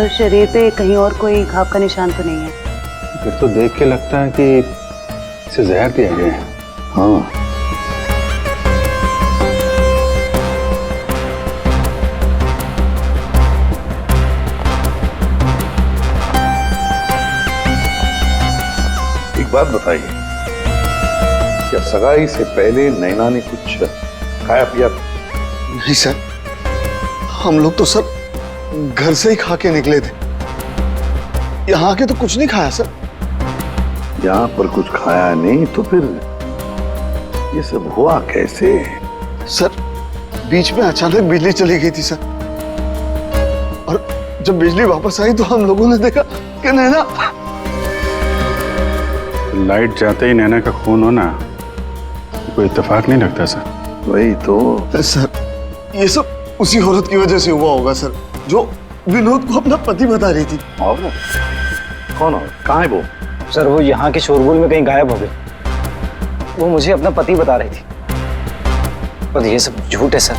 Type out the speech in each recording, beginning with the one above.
और शरीर पे कहीं और कोई घाव का निशान तो नहीं है? फिर तो देख के लगता है कि इसे जहर दिया गया है। हाँ, एक बात बताइए, क्या सगाई से पहले नैना ने कुछ खाया पिया? नहीं सर, हम लोग तो सर घर से ही खा के निकले थे। यहाँ के तो कुछ नहीं खाया सर। यहाँ पर कुछ खाया नहीं तो फिर ये सब हुआ कैसे? सर बीच में अचानक बिजली चली गई थी सर, और जब बिजली वापस आई तो हम लोगों ने देखा कि नैना। लाइट जाते ही नैना का खून होना कोई इत्तेफाक नहीं लगता सर। वही तो। सर ये सब उसी औरत की वजह से हुआ होगा सर, जो विनोद को अपना पति बता रही थी। और कौन और कहाँ है वो? सर वो यहाँ के शोरगुल में कहीं गायब हो गई। वो मुझे अपना पति बता रही थी, पर ये सब झूठ है सर।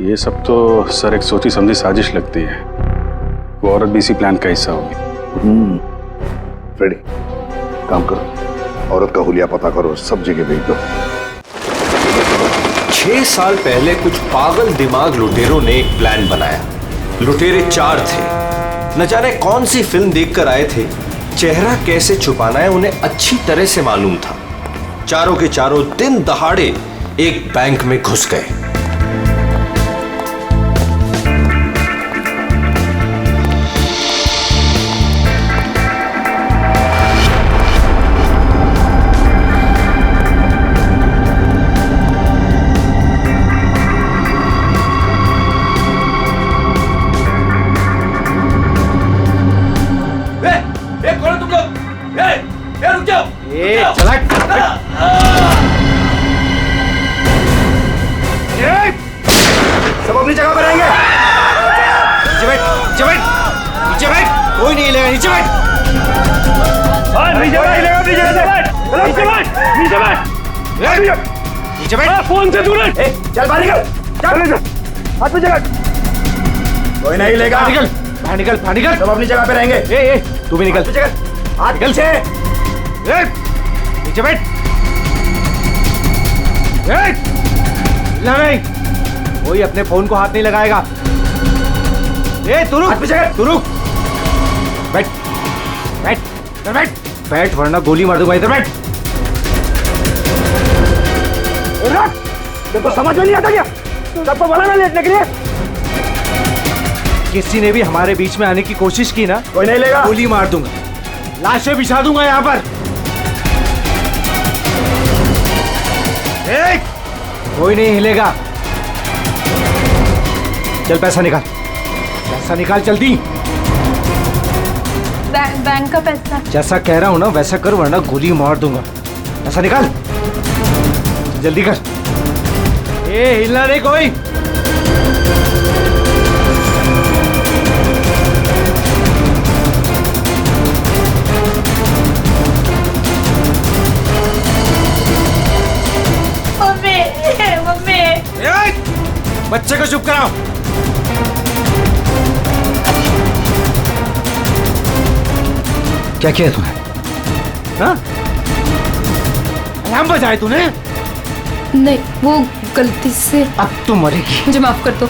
ये सब तो सर एक सोची समझी साजिश लगती है। वो औरत भी इसी प्लान का हिस्सा होगी। फ्रेडी, काम करो, औरत का हुलिया पता करो, सब जगह भेज दो। 6 साल पहले कुछ पागल दिमाग लुटेरों ने एक प्लान बनाया। लुटेरे 4 थे। न जाने कौन सी फिल्म देखकर आए थे। चेहरा कैसे छुपाना है उन्हें अच्छी तरह से मालूम था। चारों के चारों दिन दहाड़े एक बैंक में घुस गए। सब अपनी जगह पर रहेंगे। नीचे बैठ, नीचे बैठ, नीचे बैठ, कोई नहीं हिलेगा। नीचे बैठ, नीचे बैठ, फोन से दूर रह। चल बाहर निकल, चल हाथ पे जगह, कोई नहीं हिलेगा। निकल बाहर, निकल बाहर, निकल। सब अपनी जगह पे रहेंगे। तू भी निकल, हाथ निकल से। नीचे बैठ, नहीं कोई अपने फोन को हाथ नहीं लगाएगा। तू रुक, तू रुक, बैठ बैठ बैठ बैठ, वरना गोली मार दूंगा। इधर बैठ। तेरे को समझ में नहीं आता क्या? सबको बोला ना लेटने के लिए। किसी ने भी हमारे बीच में आने की कोशिश की ना, कोई नहीं लेगा, गोली मार दूंगा, लाशें बिछा दूंगा यहाँ पर। कोई नहीं हिलेगा। चल पैसा निकाल, पैसा निकाल जल्दी। बैंक का पैसा। जैसा कह रहा हूं ना वैसा कर, वरना गोली मार दूंगा। पैसा निकाल, जल्दी कर। हिलना नहीं कोई। बच्चे को चुप कराओ। क्या किया तूने? हाँ? अलार्म बजाए तूने? नहीं, वो गलती से। अब तू मरेगी। मुझे माफ कर दो।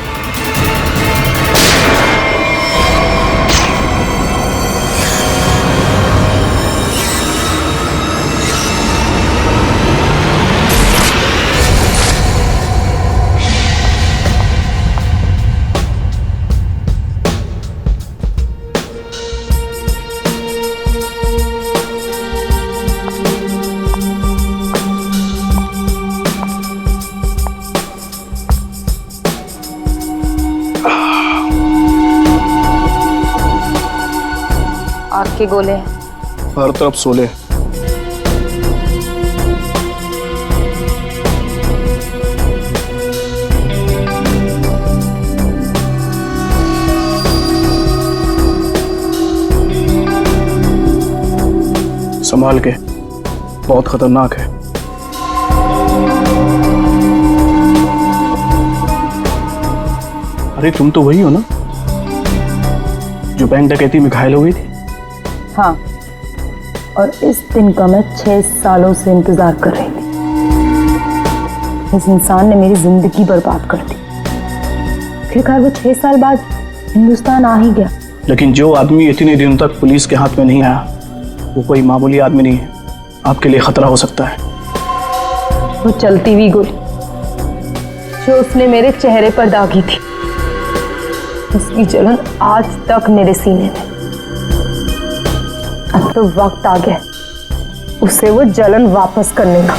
आग के गोले हर तरफ सोले। संभाल के, बहुत खतरनाक है। अरे तुम तो वही हो ना जो बैंक डकैती में घायल हो गई थी? हाँ, और इस दिन का मैं 6 सालों से इंतजार कर रही थी। इस इंसान ने मेरी जिंदगी बर्बाद कर दी। फिर वो 6 साल बाद हिंदुस्तान आ ही गया। लेकिन जो आदमी इतने दिनों तक पुलिस के हाथ में नहीं आया, वो कोई मामूली आदमी नहीं है। आपके लिए खतरा हो सकता है। वो चलती हुई गोली जो उसने मेरे चेहरे पर दागी थी, उसकी जलन आज तक मेरे सीने में। अब तो वक्त आ गया उसे वो जलन वापस करने का।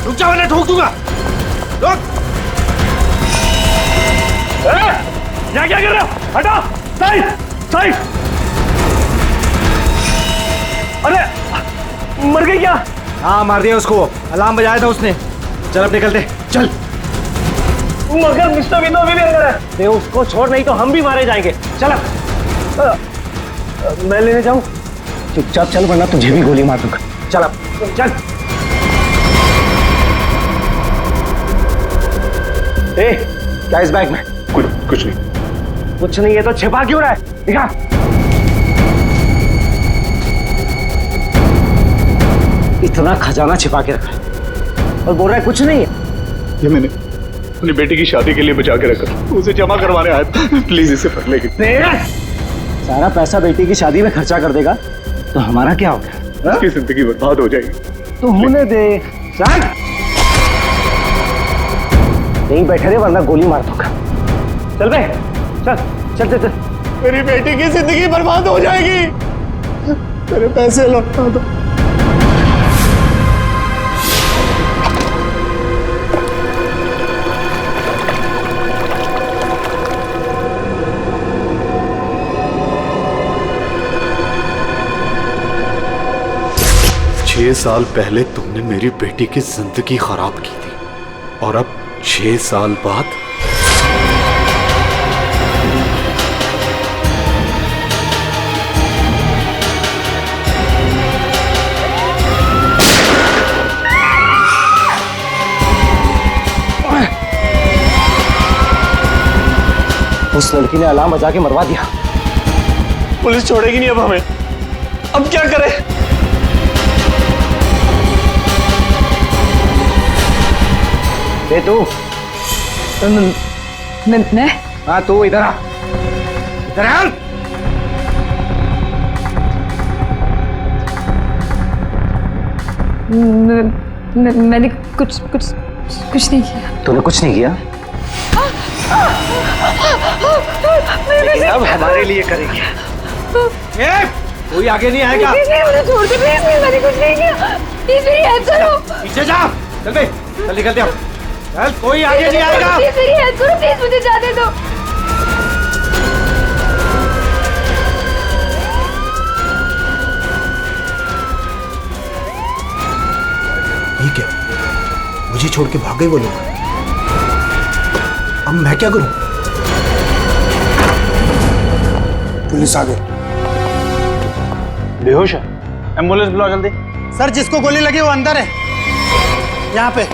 रुक जा वरना ठोक दूंगा। रुक। क्या क्या कर रहे हो? हटो! साइड! साइड! अरे मर गई क्या? हाँ मार दिया उसको, अलार्म बजाया था उसने। चल अब निकलते, चल। मगर मिस्टर विनो अभी भी अंदर है। दे उसको छोड़, नहीं तो हम भी मारे जाएंगे। चल अब। मैं लेने जाऊं? चुपचाप चल वरना तुझे भी गोली मार दूंगा। चल अब, चल। ए, क्या इस बैग में? कुछ नहीं। कुछ नहीं है तो छिपा क्यों रहा है? दिखा। इतना खजाना छिपा के रखा है और बोल रहा है कुछ नहीं है। ये मैंने अपनी बेटी की शादी के लिए बचा के रखा, उसे जमा करवाने आया था। प्लीज इसे पढ़ लेगी। सारा पैसा बेटी की शादी में खर्चा कर देगा तो हमारा क्या होगा? उसकी जिंदगी बर्बाद हो जाएगी। तो होने दे। चल नहीं बैठे रे वरना गोली मार दूंगा। चल बे, चल चल चल चल। मेरी बेटी की जिंदगी बर्बाद हो जाएगी। मेरे पैसे लौटा दो। छह साल पहले तुमने मेरी बेटी की जिंदगी खराब की थी और अब 6 साल बाद उस लड़की ने अलार्म बजा के मरवा दिया। पुलिस छोड़ेगी नहीं अब हमें। अब क्या करें? ए तू। मैं हाँ तू इधर आ, इधर आ। मैंने कुछ कुछ कुछ नहीं किया। तूने कुछ नहीं किया? लेकिन अब हमारे लिए करेगी। कोई आगे नहीं आएगा। मुझे छोड़ दो प्लीज, मैंने कुछ नहीं किया। प्लीज मेरी हेल्प करो। पीछे जा। चल बे, चल निकलते हो। चल कोई आगे नहीं आएगा। प्लीज मेरी हेल्प करो, प्लीज मुझे जाने दो। ये क्या? मुझे छोड़ के भाग गए वो लोग। अब मैं क्या करूं? पुलिस आ गई। बेहोश है। एम्बुलेंस बुलाओ जल्दी। सर जिसको गोली लगी वो अंदर है, यहाँ पे।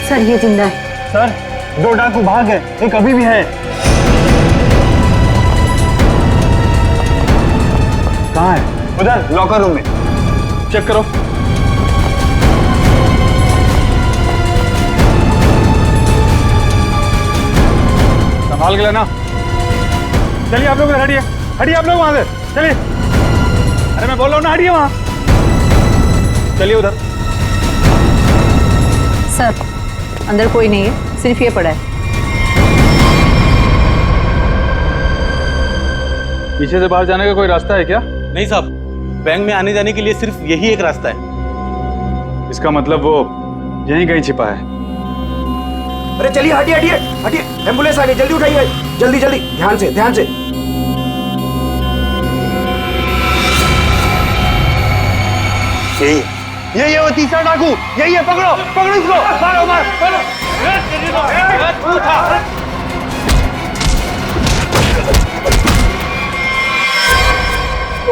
सर ये जिंदा है। सर 2 डाकू भाग गए, एक अभी भी है। कहाँ है? उधर लॉकर रूम में। चेक करो। संभाल के लेना। चलिए आप लोग हटिए, हटिए आप लोग वहां से। चलिए। अरे मैं बोल रहा हूँ ना, हटिए वहां। चलिए उधर। सर अंदर कोई नहीं है, सिर्फ ये पड़ा है। पीछे से बाहर जाने का कोई रास्ता है क्या? नहीं साहब, बैंक में आने जाने के लिए सिर्फ यही एक रास्ता है। इसका मतलब वो यहीं कहीं छिपा है। अरे चलिए, हटिए हटिए हटिए, एम्बुलेंस आ गई, जल्दी उठाइए, जल्दी जल्दी, ध्यान से ध्यान से। यही है वो तीसरा डाकू, यही है। पकड़ो पकड़ो इसको, मारो मारो मारो।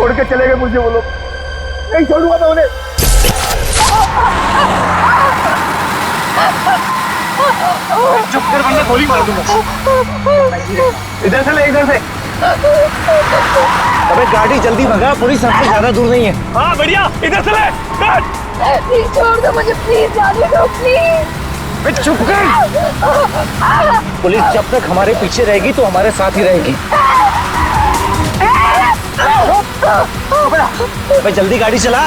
छोड़ के चले गए मुझे वो लोग। नहीं छोड़ूंगा मैं उन्हें। चुप कर वरना गोली मार दूंगा। इधर से ले, इधर से। अबे गाड़ी जल्दी भगा, पुलिस हमसे ज्यादा दूर नहीं है। हाँ बढ़िया, इधर से ले। प्लीज छोड़ दो मुझे, प्लीज जाने दो प्लीज। चुप कर। पुलिस जब तक हमारे पीछे रहेगी तो हमारे साथ ही रहेगी। अबे जल्दी गाड़ी चला।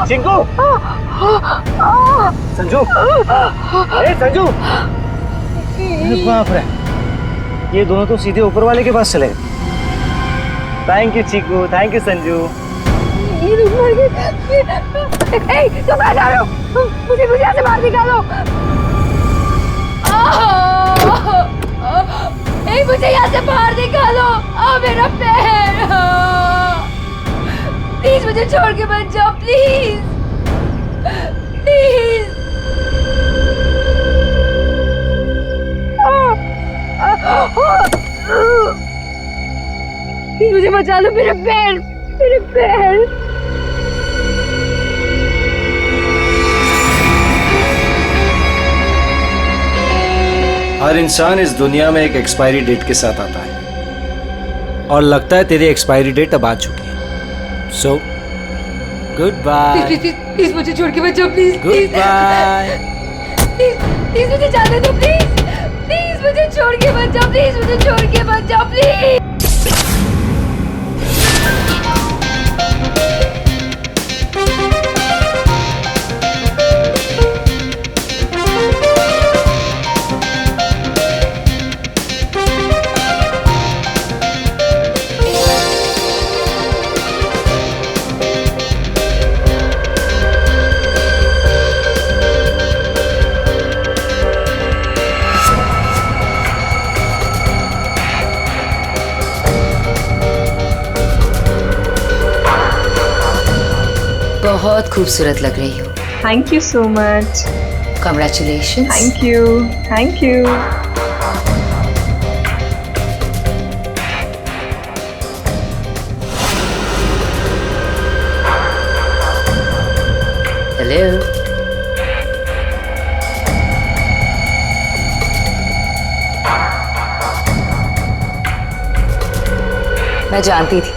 चिंकू, संजू, संजू, बाप रे, ये दोनों तो सीधे ऊपर वाले के पास चले गए। Thank you Chinku, thank you Sanju. तुम कहाँ जा रहे हो? मुझे यहाँ से बाहर निकालो। मुझे यहाँ से बाहर निकालो। मेरा पैर, प्लीज मुझे छोड़ के मत जाओ, प्लीज प्लीज। प्लीज मुझे बचा लो, मेरे पैर, मेरे पैर। हर इंसान इस दुनिया में एक एक्सपायरी डेट के साथ आता है और लगता है तेरी एक्सपायरी डेट अब आ चुकी है। So good bye. प्लीज मुझे छोड़ के मत जाओ, प्लीज गुड बाय। प्लीज मुझे जाने दो, प्लीज प्लीज मुझे छोड़ के मत जाओ, प्लीज मुझे छोड़ के मत जाओ, प्लीज। बहुत खूबसूरत लग रही हो। Thank you so much. Congratulations. Thank you, thank you. Hello. मैं जानती थी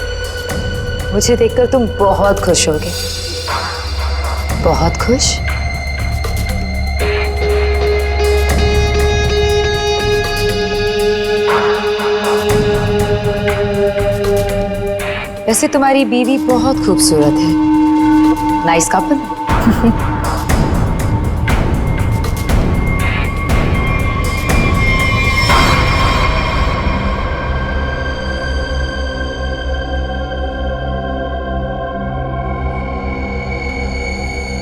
मुझे देखकर तुम बहुत खुश होगे। बहुत खुश? वैसे तुम्हारी बीवी बहुत खूबसूरत है। Nice couple.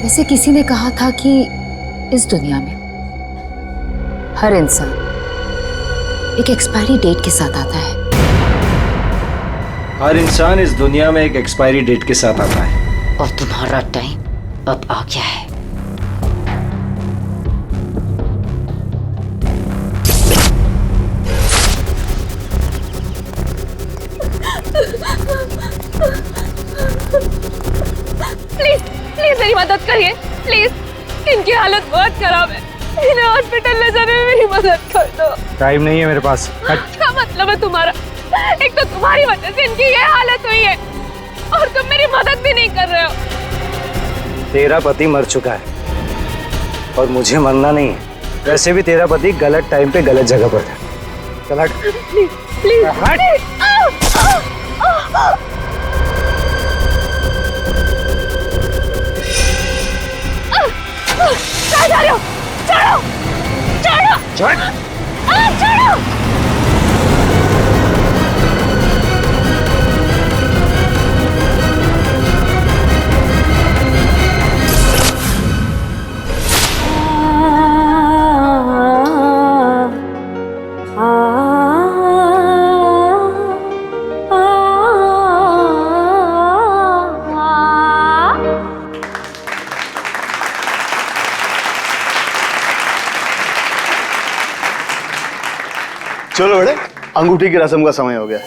वैसे किसी ने कहा था कि इस दुनिया में हर इंसान एक एक्सपायरी डेट के साथ आता है। हर इंसान इस दुनिया में एक एक्सपायरी डेट के साथ आता है। और तुम्हारा टाइम अब आ गया है। प्लीज प्लीज मेरी मदद करिए, प्लीज। इनकी हालत बहुत खराब है, इन्हें हॉस्पिटल ले जाने में मेरी मदद कर दो। टाइम नहीं है मेरे पास। क्या मतलब है तुम्हारा? एक तो तुम्हारी वजह से इनकी ये हालत हुई है और तुम मेरी मदद भी नहीं कर रहे हो। तेरा पति मर चुका है और मुझे मरना नहीं है। वैसे भी तेरा पति गलत टाइम पे गलत जगह पर था। चल हट। प्लीज प्लीज हट। चलो बेटे, अंगूठी की रस्म का समय हो गया।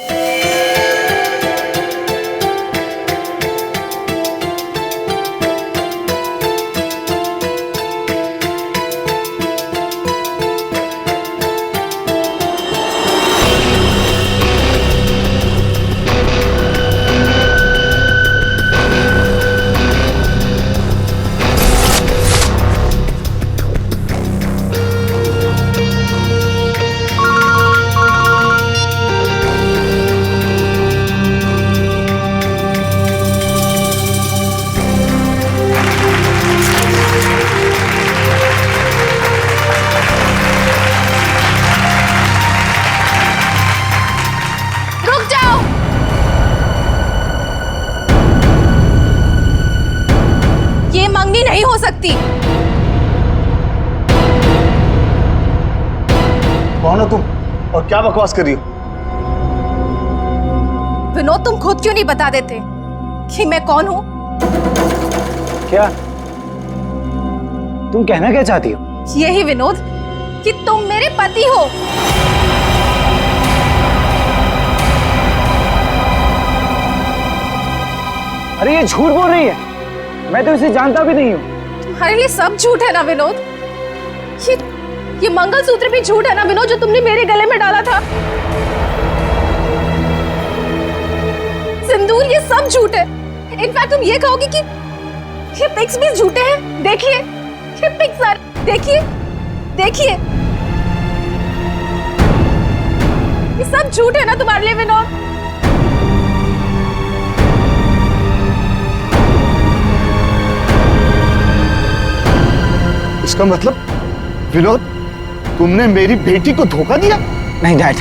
नहीं हो सकती। कौन हो तुम और क्या बकवास कर रही हो? विनोद, तुम खुद क्यों नहीं बता देते कि मैं कौन हूं? क्या तुम कहना क्या चाहती हो? यही विनोद कि तुम मेरे पति हो। अरे ये झूठ बोल रही है, मैं तो इसे जानता भी नहीं हूँ। तुम्हारे लिए सब झूठ है ना विनोद? ये मंगलसूत्र भी झूठ है ना विनोद, जो तुमने मेरे गले में डाला था? सिंदूर, ये सब झूठ है। इनफैक्ट तुम ये कहोगे कि ये पिक्स भी झूठे हैं। देखिए ये पिक्स, देखिए देखिए, ये सब झूठ है ना तुम्हारे लिए विनोद? इसका मतलब विनोद, तुमने मेरी बेटी को धोखा दिया? नहीं डैड,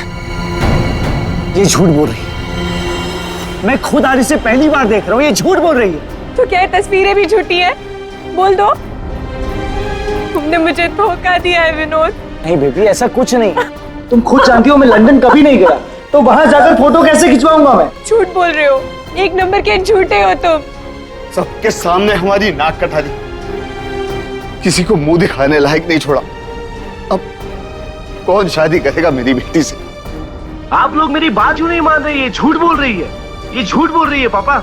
ये झूठ बोल रही है। मैं खुद आज इसे पहली बार देख रहा हूँ, ये झूठ बोल रही है। तो क्या तस्वीरें भी झूठी है? बोल दो, तुमने मुझे धोखा दिया है विनोद। नहीं बेबी, ऐसा कुछ नहीं। तुम खुद जानती हो मैं लंदन कभी नहीं गया, तो वहां जाकर फोटो कैसे खिंचवाऊंगा मैं? झूठ बोल रहे हो, एक नंबर के झूठे हो तुम। सबके सामने हमारी नाक कटा दी, किसी को मुंह दिखाने लायक नहीं छोड़ा। अब कौन शादी करेगा मेरी बेटी से? आप लोग मेरी बात क्यों नहीं मान रहे? ये झूठ बोल रही है, ये झूठ बोल रही है पापा।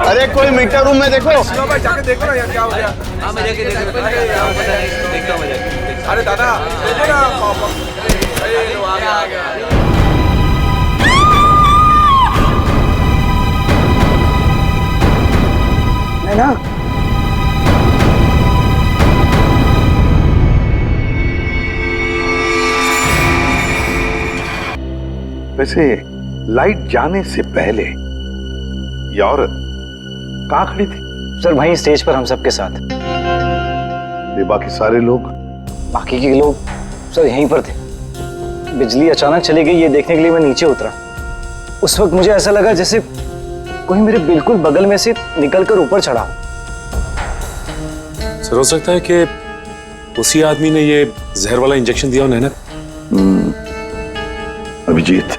अरे कोई मीटर रूम में देखो। जाके देखो ना यार, क्या हो गया? हाँ, मैं जाके देखता हूँ। अरे दादा देखो ना, आ गया। ना वैसे लाइट जाने से पहले ये औरत कहाँ खड़ी थी? सर वहीं स्टेज पर हम सबके साथ। ये बाकी सारे लोग? बाकी के लोग सर यहीं पर थे। बिजली अचानक चली गई, ये देखने के लिए मैं नीचे उतरा। उस वक्त मुझे ऐसा लगा जैसे कोई मेरे बिल्कुल बगल में से निकलकर ऊपर चढ़ा। सर हो सकता है कि उसी आदमी ने ये जहर वाला इंजेक्शन दिया हो नैना। अभिजीत,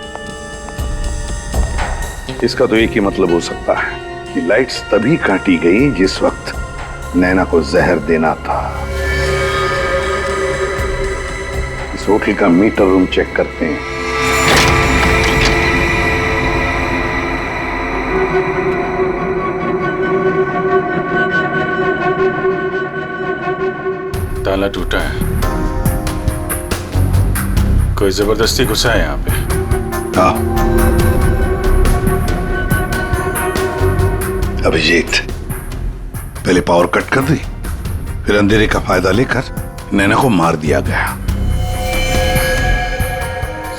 इसका तो एक ही मतलब हो सकता है कि लाइट्स तभी काटी गई जिस वक्त नैना को जहर देना था। इस होटल का मीटर रूम चेक करते हैं। ताला टूटा है, कोई जबरदस्ती घुसा है यहाँ पे। अभिजीत, पहले पावर कट कर दी, फिर अंधेरे का फायदा लेकर नैना को मार दिया गया।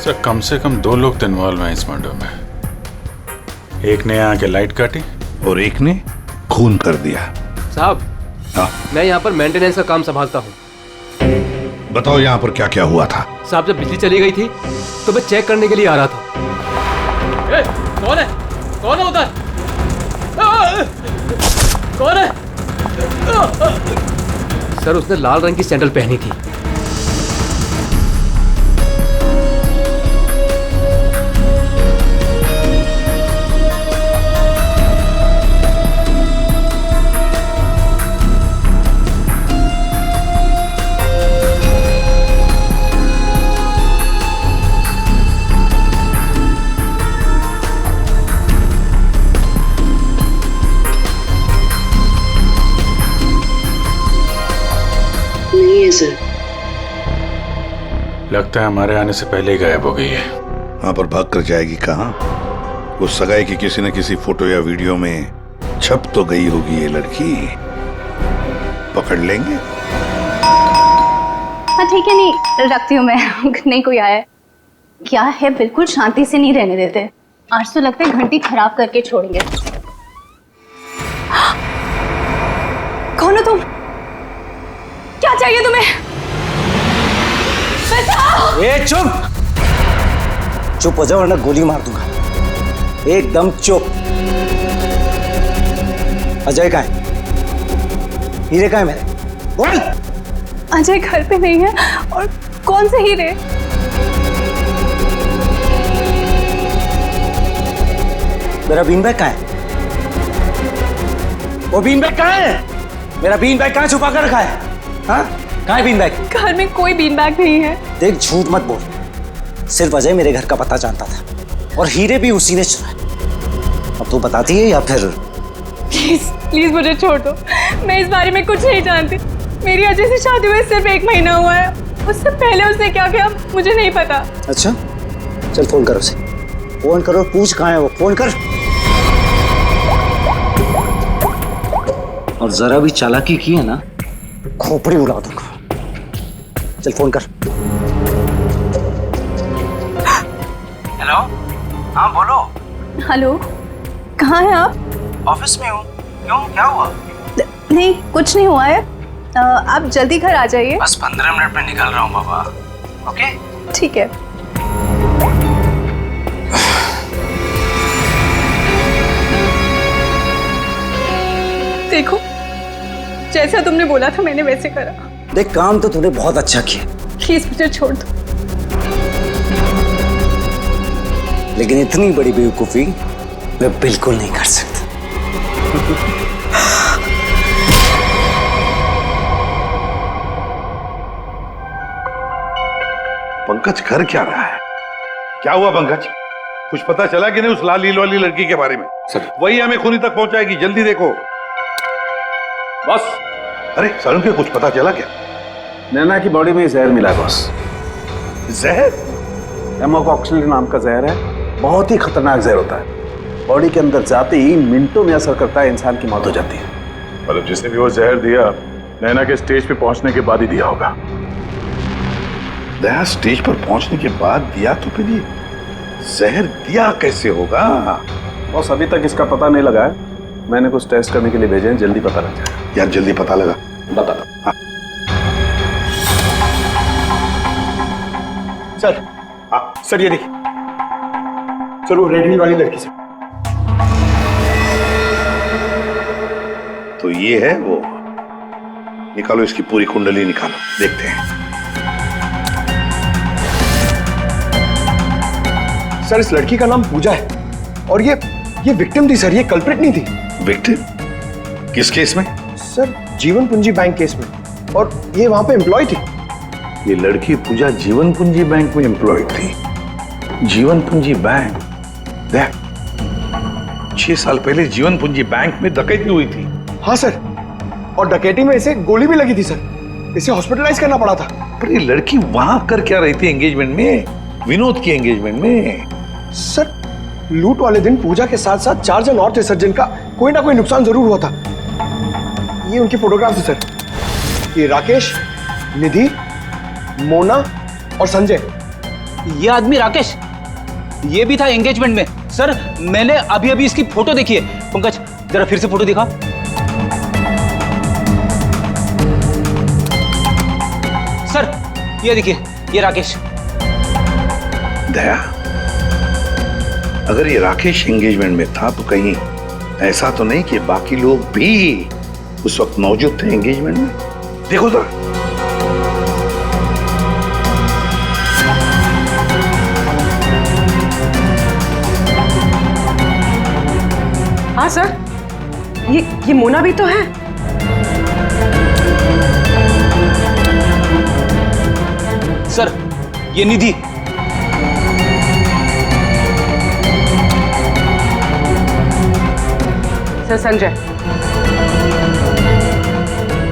सर कम से कम 2 लोग तो इन्वॉल्व हैं इस मर्डर में। एक ने आके लाइट काटी और एक ने खून कर दिया। साहब मैं यहाँ पर मेंटेनेंस का काम संभालता हूँ। बताओ यहाँ पर क्या क्या हुआ था? साहब जब बिजली चली गई थी तो मैं चेक करने के लिए आ रहा था। ए, कौन है? कौन है उधर? कौन है? सर उसने लाल रंग की सैंडल पहनी थी। नहीं है सर। लगता है हमारे आने से पहले ही गायब हो गई है। वहां पर भाग कर जाएगी कहाँ? उस सगाई की किसी न किसी फोटो या वीडियो में छप तो गई होगी ये लड़की। पकड़ लेंगे। हाँ ठीक है, नहीं रखती हूँ मैं। नहीं कोई आया है क्या है? बिल्कुल शांति से नहीं रहने देते। आज तो लगता है घंटी खराब करके छोड़ेंगे। कौन हो तुम? क्या चाहिए तुम्हें? बताओ। ए चुप! चुप हो जाओ वरना गोली मार दूंगा। एकदम चुप। अजय कहाँ है? हीरे कहाँ है मेरे? बोल। अजय घर पे नहीं है। और कौन से हीरे? मेरा बीन बैग कहाँ है? वो बीन बैग कहाँ है? मेरा बीन बैग कहाँ छुपा कर रखा है? हाँ? कहाँ है बीन बैग? घर में कोई बीन बैग नहीं है। देख झूठ मत बोल। सिर्फ अजय मेरे घर का पता जानता था और हीरे भी उसी ने चुराए। अब तू बताती है या फिर? प्लीज प्लीज मुझे छोड़ दो। मैं इस बारे में कुछ नहीं जानती। मेरी अजय से शादी हुए सिर्फ 1 महीना हुआ है। उससे पहले उसने क्या किया मुझे नहीं पता। अच्छा चल फोन कर उसे। फोन करो, पूछ कहाँ है वो। फोन कर। और जरा भी चालाकी की है ना खोपड़ी उड़ा दूंगा। चल फोन कर। हेलो, हाँ बोलो। हेलो, कहाँ हैं आप? ऑफिस में हूँ। क्यों, क्या हुआ? नहीं कुछ नहीं हुआ है। आप जल्दी घर आ जाइए। बस 15 मिनट में निकल रहा हूँ बाबा। ओके ठीक है। देखो जैसा तुमने बोला था मैंने वैसे करा। देख काम तो तूने बहुत अच्छा किया, प्लीज मुझे छोड़ दो। लेकिन इतनी बड़ी बेवकूफी मैं बिल्कुल नहीं कर सकता। पंकज कर क्या रहा है? क्या हुआ पंकज? कुछ पता चला कि नहीं उस लाल लील वाली लड़की के बारे में? सर वही हमें खूनी तक पहुंचाएगी। जल्दी देखो बस। अरे सरुण के कुछ पता चला क्या? नैना की बॉडी में जहर मिला बॉस। जहर? एमोकॉक्सिलिन नाम का जहर है। बहुत ही खतरनाक जहर होता है। बॉडी के अंदर जाते ही मिनटों में असर करता है, इंसान की मौत हो जाती है। मतलब जिसने भी वो जहर दिया नैना के स्टेज पे पहुंचने के बाद ही दिया होगा। दया स्टेज पर पहुंचने के बाद दिया तो फिर ये जहर दिया कैसे होगा? बॉस अभी तक इसका पता नहीं लगा है। मैंने कुछ टेस्ट करने के लिए भेजे हैं, जल्दी पता लग जाएगा। यार जल्दी पता लगा बता। हाँ। सर सर ये देखिए सर, वो रेड हिल वाली लड़की सर। तो ये है वो। निकालो इसकी पूरी कुंडली निकालो, देखते हैं। सर इस लड़की का नाम पूजा है और ये विक्टिम थी सर, ये कल्प्रिट नहीं थी। विक्टिम? किस केस में? सर जीवन पूंजी बैंक केस में। और ये वहां पे एम्प्लॉय थी। ये लड़की पूजा जीवन पूंजी बैंक में एम्प्लॉय थी। जीवन पूंजी बैंक? देख 6 साल पहले जीवन पूंजी बैंक में डकैती हुई थी। हाँ सर, और डकैती में इसे गोली भी लगी थी सर। इसे हॉस्पिटलाइज करना पड़ा था। पर ये लड़की वहां कर क्या रही थी एंगेजमेंट में? विनोद की एंगेजमेंट में। सर लूट वाले दिन पूजा के साथ साथ 4 जन और थे सर, जिनका कोई ना कोई नुकसान जरूर हुआ था। ये उनकी फोटोग्राफ है सर। ये राकेश, निधि, मोना और संजय। ये आदमी राकेश, ये भी था एंगेजमेंट में। सर मैंने अभी अभी इसकी फोटो देखी है। पंकज जरा फिर से फोटो दिखा। सर ये देखिए, ये राकेश। दया, अगर ये राकेश एंगेजमेंट में था तो कहीं ऐसा तो नहीं कि बाकी लोग भी उस वक्त मौजूद थे एंगेजमेंट में? देखो जरा। हाँ सर, ये मोना भी तो है। सर ये निधि। सर संजय,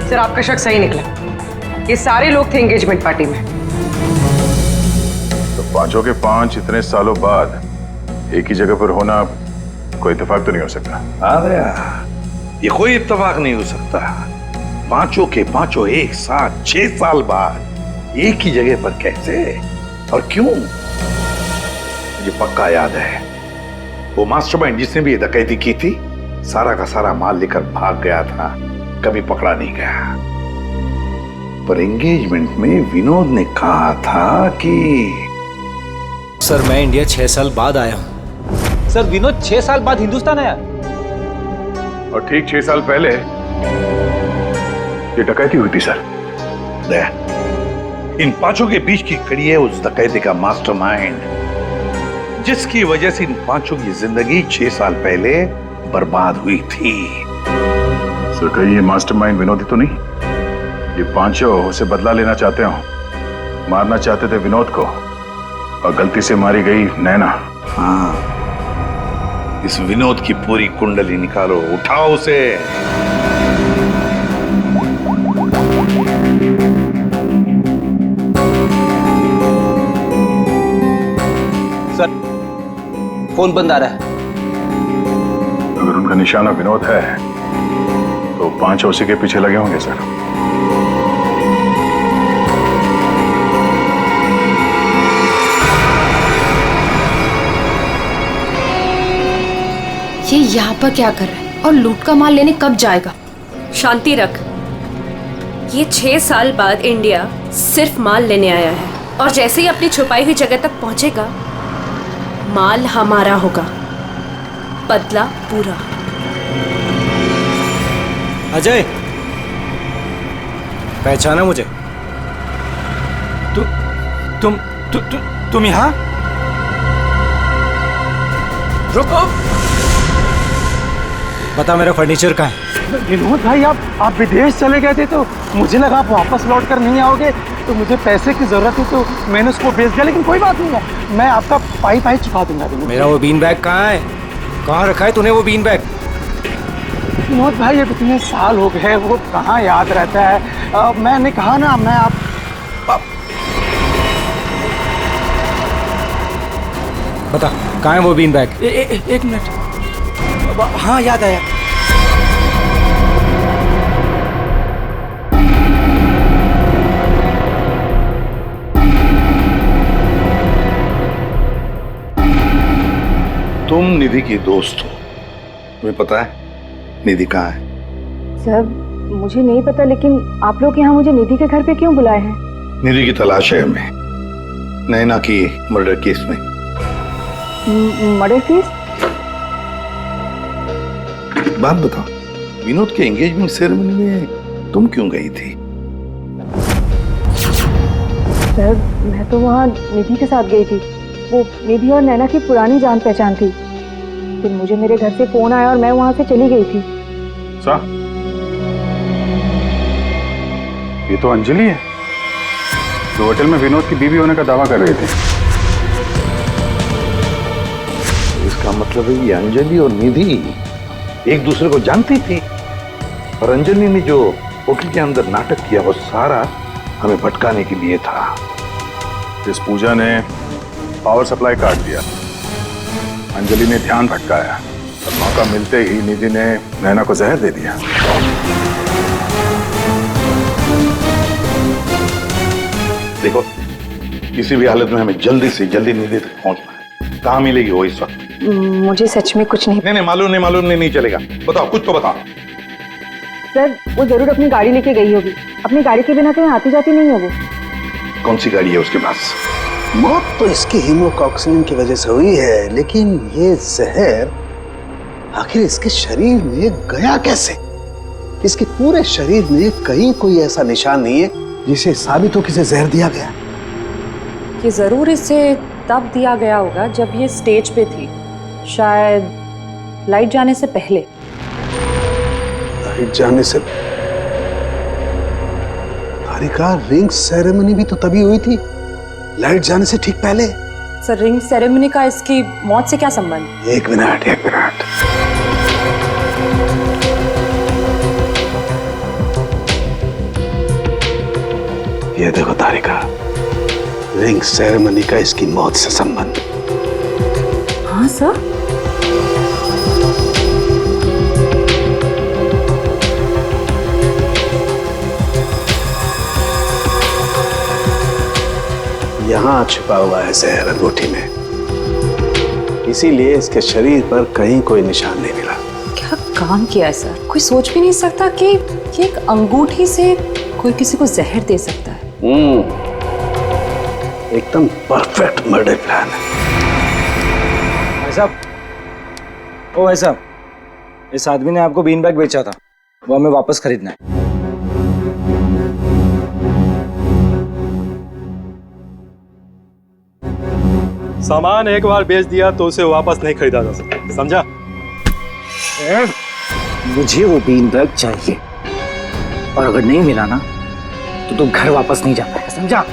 सर आपका शक सही निकला। ये सारे लोग थे एंगेजमेंट पार्टी में। तो पांचों के पांच इतने सालों बाद एक ही जगह पर होना कोई इत्तेफाक तो नहीं हो सकता। हाँ दया, ये कोई इत्तेफाक नहीं हो सकता। पांचों के पांचों एक साथ 6 साल बाद एक ही जगह पर कैसे और क्यों? मुझे पक्का याद है, वो मास्टरमाइंड जिसने भी ये डकैती की थी सारा का सारा माल लेकर भाग गया था, कभी पकड़ा नहीं गया। पर एंगेजमेंट में विनोद ने कहा था कि सर मैं इंडिया 6 साल बाद आया हूं। सर विनोद 6 साल बाद हिंदुस्तान आया। और ठीक 6 साल पहले ये डकैती हुई थी सर। दया, इन पांचों के बीच की कड़ी है उस डकैती का मास्टरमाइंड, जिसकी वजह से इन पांचों की जिंदगी 6 साल पहले बर्बाद हुई थी। सर कहीं ये मास्टरमाइंड विनोद ही तो नहीं? ये पांचों उसे बदला लेना चाहते हो, मारना चाहते थे विनोद को और गलती से मारी गई नैना। हाँ, इस विनोद की पूरी कुंडली निकालो, उठाओ उसे। सर फोन बंद आ रहा है। अगर उनका निशाना विनोद है तो पांचों उसी के पीछे लगे होंगे सर। ये यहाँ पर क्या कर रहा है और लूट का माल लेने कब जाएगा? शांति रख। ये 6 साल बाद इंडिया सिर्फ माल लेने आया है और जैसे ही अपनी छुपाई हुई जगह तक पहुंचेगा माल हमारा होगा, बदला पूरा। अजय, पहचाना मुझे? तुम यहाँ? रुको, बता मेरा फर्नीचर कहाँ है? विनोद भाई आप विदेश चले गए थे तो मुझे लगा आप वापस लौट कर नहीं आओगे, तो मुझे पैसे की जरूरत थी तो मैंने उसको बेच दिया। लेकिन कोई बात नहीं है, मैं आपका पाई चुका दूंगा। मेरा वो बीन बैग कहाँ है? कहाँ रखा है तूने वो बीन बैग? विनोद भाई अब इतने साल हो गए, वो कहाँ याद रहता है। मैंने कहा ना, मैं आप बता कहाँ है वो बीन बैग? एक मिनट। हाँ याद आया। तुम निधि की दोस्त हो, तुम्हें पता है निधि कहाँ है? सर मुझे नहीं पता, लेकिन आप लोग यहाँ मुझे निधि के घर पे क्यों बुलाए हैं? निधि की तलाश है हमें, नैना की मर्डर केस में। Murder case? बात बताओ, विनोद के एंगेजमेंट सेरेमनी में तुम क्यों गई थी? सर मैं तो वहाँ निधि के साथ गई थी। वो निधि और नैना की पुरानी जान पहचान थी। फिर मुझे मेरे घर से फोन आया और मैं वहाँ से चली गई थी। सर ये तो अंजलि है जो होटल में विनोद की बीवी होने का दावा कर रही थी। इसका मतलब है ये अंजलि और निधि एक दूसरे को जानती थी, और अंजलि ने जो होटल के अंदर नाटक किया वो सारा हमें भटकाने के लिए था। इस पूजा ने पावर सप्लाई काट दिया, अंजलि ने ध्यान भटकाया और मौका मिलते ही निधि ने नैना को जहर दे दिया। देखो, किसी भी हालत में हमें जल्दी से जल्दी निधि तक पहुंचना है। कहाँ मिलेगी वो इस वक्त? मुझे सच में कुछ नहीं। मालूम नहीं चलेगा। बताओ, कुछ तो बताओ। सर वो जरूर अपनी गाड़ी लेके गई होगी। अपनी गाड़ी के बिना कहीं आती जाती नहीं है वो। कौन सी गाड़ी है उसके पास? मौत तो इसकी हीमोकॉक्सिलिन की वजह से हुई है, लेकिन ये जहर आखिर इसके शरीर में गया कैसे? इसके पूरे शरीर में कहीं कोई ऐसा निशान नहीं है जिसे साबित हो कि इसे जहर दिया गया। ये जरूर इसे तब दिया गया होगा जब ये स्टेज पे थी, शायद लाइट जाने से पहले। लाइट जाने से? तारिका, रिंग सेरेमनी भी तो तभी हुई थी, लाइट जाने से ठीक पहले। सर, रिंग सेरेमनी का इसकी मौत से क्या संबंध? एक मिनट। ये देखो तारिका, रिंग सेरेमनी का इसकी मौत से संबंध। हाँ सर। यहां छुपा हुआ है जहर अंगूठी में, इसीलिए इसके शरीर पर कहीं कोई निशान नहीं मिला। क्या काम किया है सर? कोई सोच भी नहीं सकता कि एक अंगूठी से कोई किसी को जहर दे सकता है। एकदम परफेक्ट मर्डर प्लान है। भाई साहब, ओ भाई साहब, इस आदमी ने आपको बीन बैग बेचा था, वो हमें वापस खरीदना है। सामान एक बार बेच दिया तो उसे वापस नहीं खरीदा जा सकता, समझा? मुझे वो बीन बैग चाहिए, और अगर नहीं मिला ना तो तुम घर वापस नहीं जा पाएगा, समझा?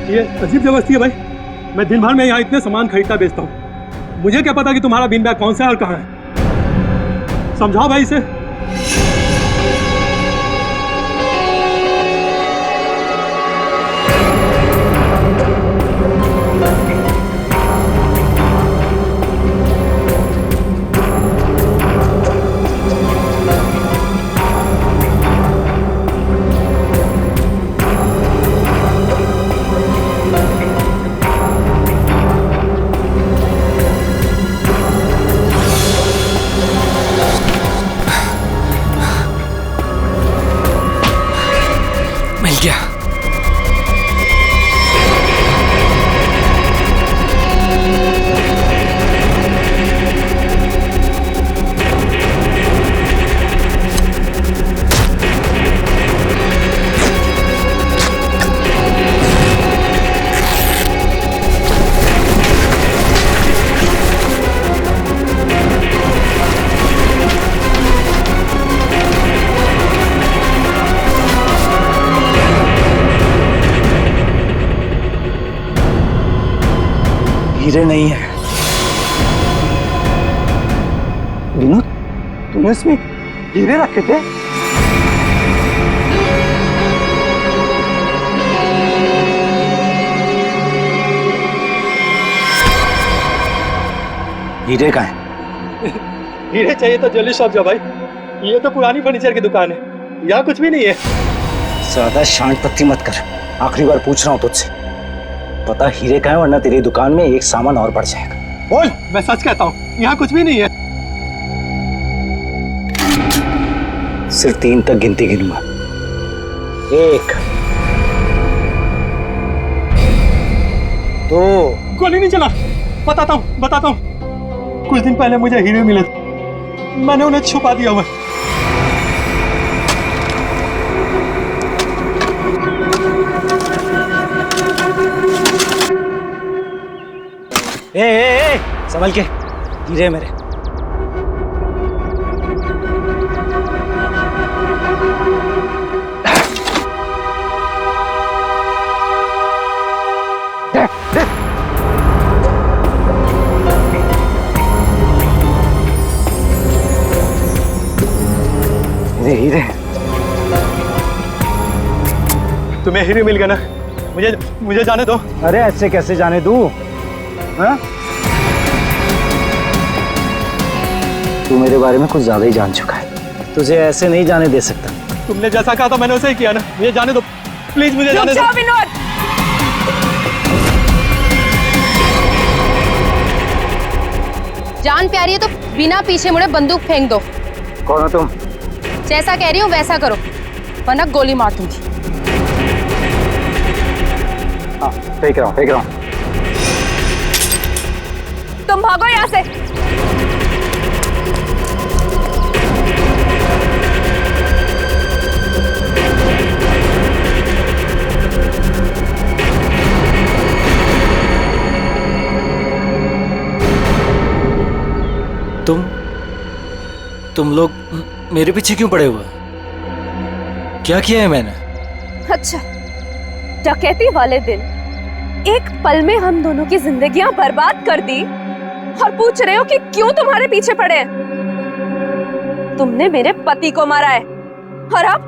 ये अजीब जबरदस्ती है भाई। मैं दिन भर में यहाँ इतने सामान खरीदता बेचता हूँ, मुझे क्या पता कि तुम्हारा बीन बैग कौन सा है और कहाँ है? समझाओ भाई इसे। मिल गया। हीरे नहीं है। विनोद, तूने इसमें हीरे रखे थे? हीरे कहाँ है? हीरे चाहिए तो ज्वेलरी शॉप जाओ भाई, ये तो पुरानी फर्नीचर की दुकान है, यहाँ कुछ भी नहीं है। ज्यादा शांत पत्ती मत कर, आखिरी बार पूछ रहा हूँ तुझसे, पता हीरे कहाँ है, वरना तेरी दुकान में एक सामान और बढ़ जाएगा। बोल। मैं सच कहता हूँ, यहाँ कुछ भी नहीं है। सिर्फ 3 तक गिनती गिनूंगा। 1 2। गोली नहीं चला। बताता हूँ। कुछ दिन पहले मुझे हीरे मिले, मैंने उन्हें छुपा दिया हुआ। ए, संभल के, हीरे मेरे। हीरे तुम्हें हीरे मिल गया ना, मुझे जाने दो। अरे ऐसे कैसे जाने दूं? हाँ? तू मेरे बारे में कुछ ज्यादा ही जान चुका है, तुझे ऐसे नहीं जाने दे सकता। तुमने जैसा कहा था मैंने वैसे ही किया ना, मुझे जाने दो प्लीज, मुझे जाने दो। विनोद, जान प्यारी है तो बिना पीछे मुड़े बंदूक फेंक दो। कौन हो तुम? जैसा कह रही हूँ वैसा करो, वरना गोली मार दूंगी। हाँ फेंक रहा हूँ। तुम भागो यहाँ से। तुम लोग मेरे पीछे क्यों पड़े हुए? क्या किया है मैंने? अच्छा, डकैती वाले दिन एक पल में हम दोनों की जिंदगियां बर्बाद कर दी और पूछ रहे हो कि क्यों तुम्हारे पीछे पड़े हैं? तुमने मेरे पति को मारा है और अब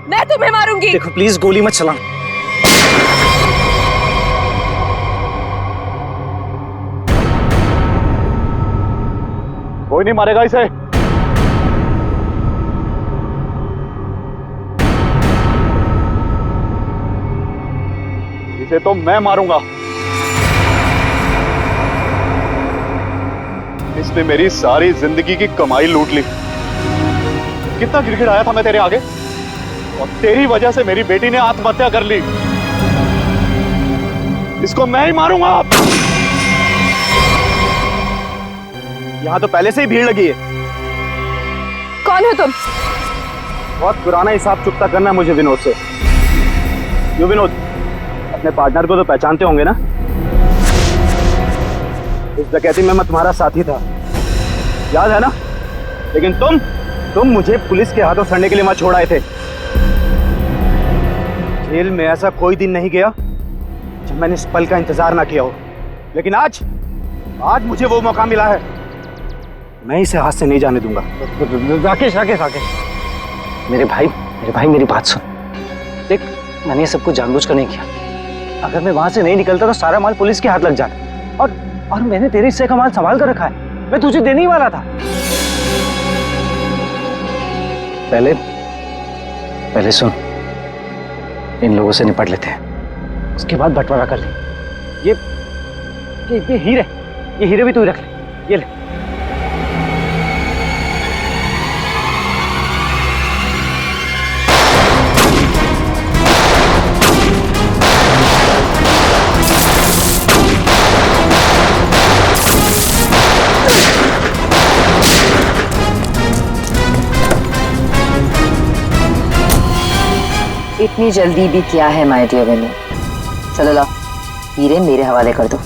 मैं तुम्हें मारूंगी। देखो प्लीज गोली मत चला। कोई नहीं मारेगा इसे। इसे तो मैं मारूंगा। इसने मेरी सारी जिंदगी की कमाई लूट ली। कितना गिड़गिड़ाया था मैं तेरे आगे, और तेरी वजह से मेरी बेटी ने आत्महत्या कर ली। इसको मैं ही मारूंगा। यहां तो पहले से ही भीड़ लगी है। कौन हो तुम? बहुत पुराना हिसाब चुकता करना है मुझे विनोद से। क्यों विनोद, अपने पार्टनर को तो पहचानते होंगे ना? इस डकैती में मैं तुम्हारा साथी था, याद है ना? लेकिन तुम मुझे पुलिस के हाथों सड़ने के लिए वहां छोड़ आए थे। जेल में ऐसा कोई दिन नहीं गया जब मैंने इस पल का इंतजार ना किया हो। लेकिन आज मुझे वो मौका मिला है। मैं इसे हाथ से नहीं जाने दूंगा। राकेश, मेरे भाई मेरी बात सुन। देख, मैंने ये सब कुछ जानबूझकर नहीं किया। अगर मैं वहां से नहीं निकलता तो सारा माल पुलिस के हाथ लग जाता। और मैंने तेरे हिस्से का माल संभाल कर रखा है। मैं तुझे देने ही वाला था। पहले सुन, इन लोगों से निपट लेते हैं, उसके बाद बंटवारा कर ले। ये हीरे भी तू रख ले। ये ले। इतनी जल्दी भी क्या है माय डियर विनोद? चलो लाओ, हीरे मेरे हवाले कर दो।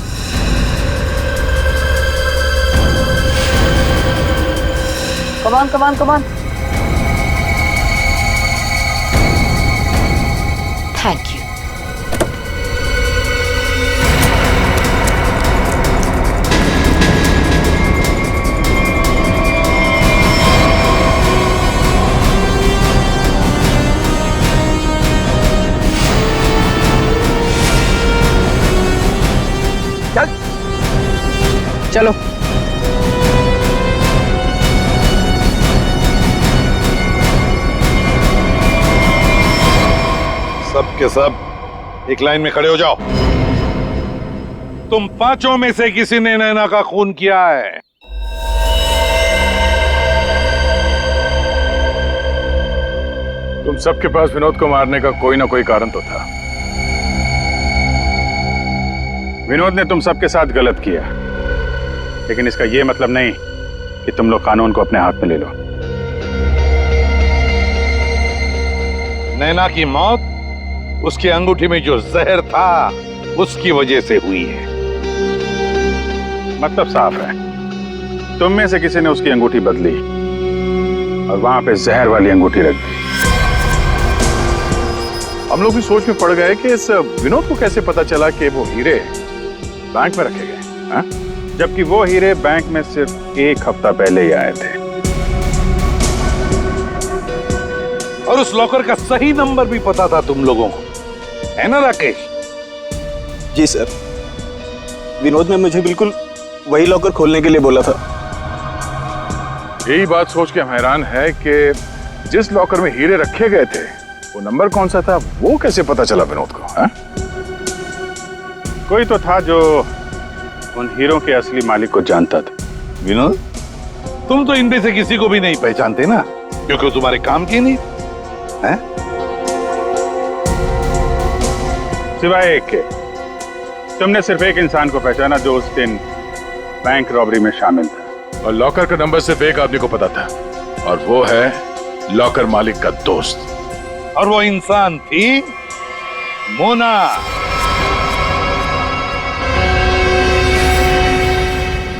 Come on. Thank you. चलो। सब के सब एक लाइन में खड़े हो जाओ। तुम पांचों में से किसी ने नैना का खून किया है? तुम सबके पास विनोद को मारने का कोई ना कोई कारण तो था। विनोद ने तुम सबके साथ गलत किया, लेकिन इसका यह मतलब नहीं कि तुम लोग कानून को अपने हाथ में ले लो। नैना की मौत उसकी अंगूठी में जो जहर था उसकी वजह से हुई है। मतलब साफ है, तुम में से किसी ने उसकी अंगूठी बदली और वहां पे जहर वाली अंगूठी रख दी। हम लोग भी सोच में पड़ गए कि इस विनोद को कैसे पता चला कि वो हीरे बैंक में रखे गए, हाँ? जबकि वो हीरे बैंक में सिर्फ एक हफ्ता पहले ही आए थे। और उस लॉकर का सही नंबर भी पता था तुम लोगों को, है ना राकेश? जी सर, विनोद ने मुझे बिल्कुल वही लॉकर खोलने के लिए बोला था। यही बात सोच के हम हैरान है कि जिस लॉकर में हीरे रखे गए थे वो नंबर कौन सा था, वो कैसे पता चला विनोद को, हाँ? कोई तो था जो उन हीरों के असली मालिक को जानता था। विनोद, तुम तो इनमें से किसी को भी नहीं पहचानते ना, क्योंकि वो तुम्हारे काम की नहीं है? सिवाय एक के तुमने सिर्फ एक इंसान को पहचाना जो उस दिन बैंक रॉबरी में शामिल था, और लॉकर का नंबर सिर्फ एक आदमी को पता था, और वो है लॉकर मालिक का दोस्त। और वो इंसान थी मोना।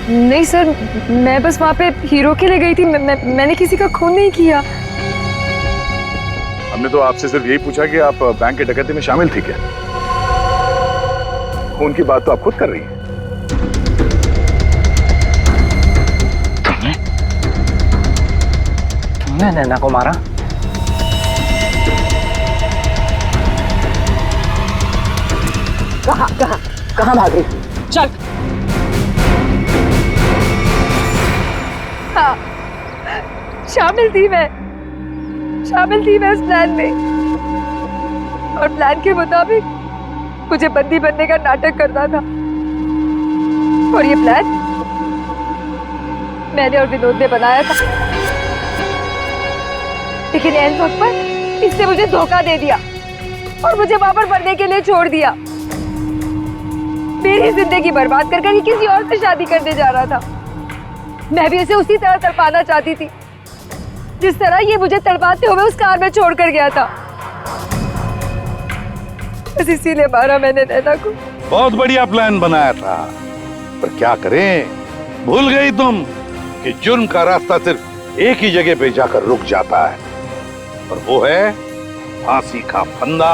नहीं सर, मैं बस वहाँ पे हीरो के लिए गई थी। मैंने किसी का खून नहीं किया। हमने तो आपसे सिर्फ यही पूछा कि आप बैंक की डकैती में शामिल थी क्या? खून की बात तो आप खुद कर रही हैं। तुमने नैना को मारा? कहाँ भाग रही? चल। हाँ, शामिल थी मैं उस प्लान में, और प्लान के मुताबिक मुझे बंदी बनने का नाटक करना था। और ये प्लान मैंने और विनोद ने बनाया था, लेकिन ऐन वक्त पर इसने मुझे धोखा दे दिया और मुझे वहां पर बनने के लिए छोड़ दिया। मेरी जिंदगी बर्बाद कर ये किसी और से शादी करने जा रहा था। मैं भी उसे उसी तरह तड़पाना चाहती थी जिस तरह ये मुझे तड़पाते हुए उस कार में छोड़कर गया था। बस इसीलिए मारा मैंने नैना को। बहुत बढ़िया प्लान बनाया था, पर क्या करें, भूल गई तुम कि जुर्म का रास्ता सिर्फ एक ही जगह पे जाकर रुक जाता है, और वो है फांसी का फंदा।